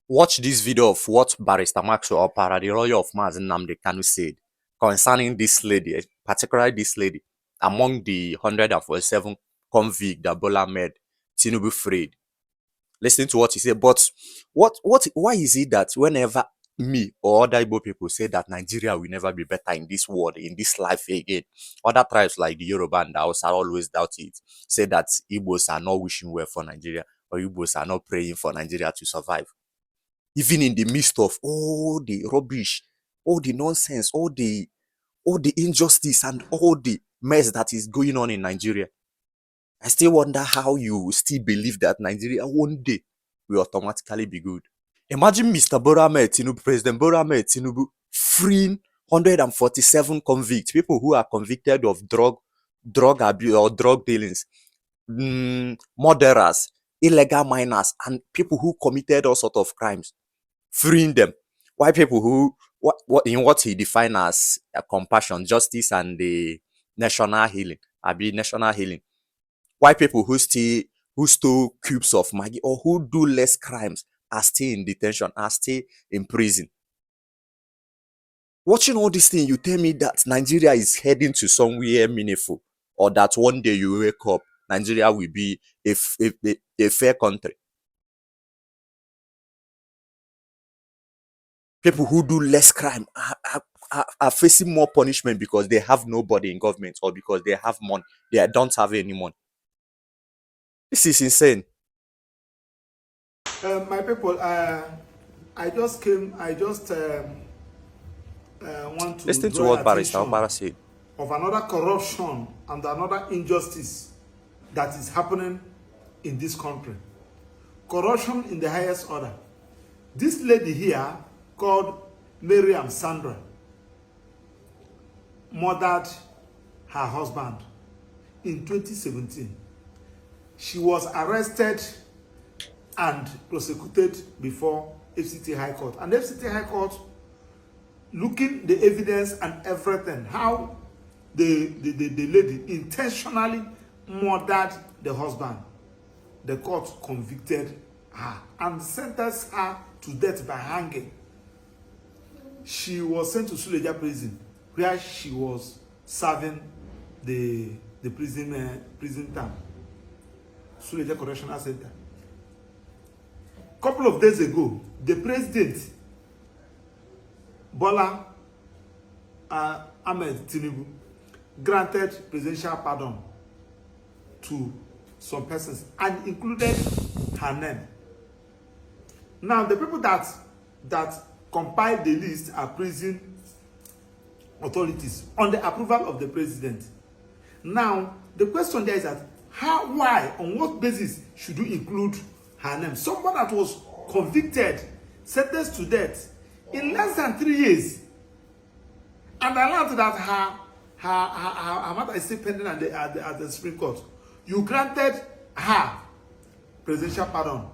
Watch this video of what Barrister Maxwell Opara, the lawyer of Mazi Nnamdi Kanu, said concerning this lady, particularly this lady, among the 147 convicts that Bola Ahmed Tinubu freed. Listen to what he said. But why is it that whenever me or other Igbo people say that Nigeria will never be better in this world, in this life again, other tribes like the Yoruba and the Hausa always doubt it, say that Igbos are not wishing well for Nigeria, or Igbos are not praying for Nigeria to survive. Even in the midst of all the rubbish, all the nonsense, all the injustice and all the mess that is going on in Nigeria, I still wonder how you still believe that Nigeria one day will automatically be good. Imagine Mr. Bola Ahmed Tinubu, President Bola Ahmed Tinubu, freeing 147 convicts, people who are convicted of drug abuse or drug dealings, murderers, illegal miners, and people who committed all sorts of crimes, freeing them. Why people who what he defined as compassion, justice, and the national healing, national healing. Why people who stole cubes of Maggie or who do less crimes are still in detention, are still in prison. Watching all these things, you tell me that Nigeria is heading to somewhere meaningful, or that one day you wake up, Nigeria will be a fair country. People who do less crime are facing more punishment because they have nobody in government or because they have money. They don't have any money. This is insane. My people, I just want to Listen to draw what Barrister attention Opara said. of another corruption and another injustice that is happening in this country. Corruption in the highest order. This lady here, called Miriam Sandra, murdered her husband in 2017. She was arrested and prosecuted before FCT High Court. And FCT High Court, looking the evidence and everything, how the lady intentionally murdered the husband, the court convicted her and sentenced her to death by hanging. She was sent to Suleja prison, where she was serving the prison term. Suleja Correctional Center. Couple of days ago, the president, Bola Ahmed Tinubu, granted presidential pardon to some persons and included her name. Now, the people that compiled the list are prison authorities on the approval of the president. Now, the question there is that why, on what basis should you include her name? Someone that was convicted, sentenced to death in less than 3 years, and allowed that her matter is still pending at the Supreme Court. You granted her presidential pardon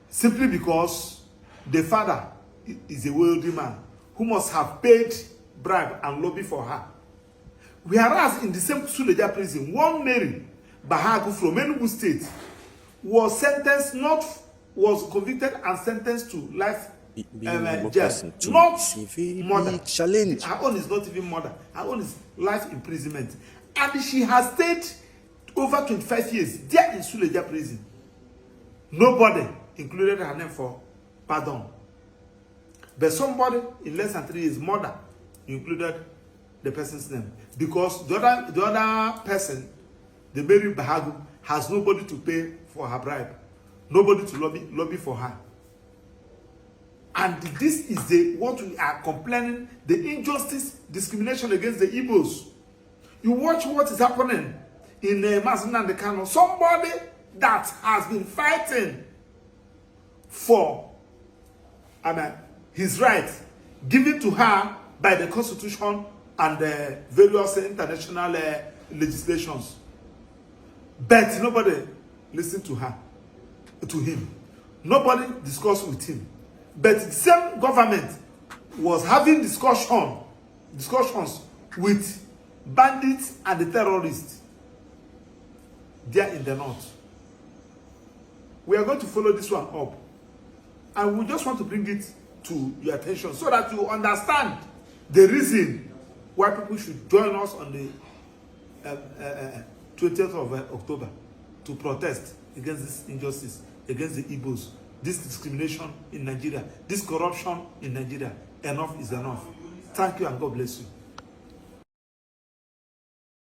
simply because the father is a wealthy man who must have paid bribe and lobby for her. Whereas in the same Suleja prison, one Mary Bahagu from Enugu State was convicted and sentenced to life jail. Not murder. Challenge. Her own is not even murder. Her own is life imprisonment. And she has stayed over 25 years there in Suleja prison. Nobody included her name for pardon. But somebody in less than 3 years, murder, included the person's name. Because the other person, the Mary Bahagu, has nobody to pay for her bribe, nobody to lobby for her. And this is what we are complaining, the injustice, discrimination against the Igbos. You watch what is happening in Mazi Nnamdi Kanu. Somebody that has been fighting for his rights given to her by the Constitution and the various international legislations. But nobody listened to him. Nobody discussed with him. But the same government was having discussions with bandits and the terrorists there in the north. We are going to follow this one up. And we just want to bring it to your attention so that you understand the reason why people should join us on the 20th of October to protest against this injustice, against the Igbos, this discrimination in Nigeria, this corruption in Nigeria. Enough is enough. Thank you and God bless you.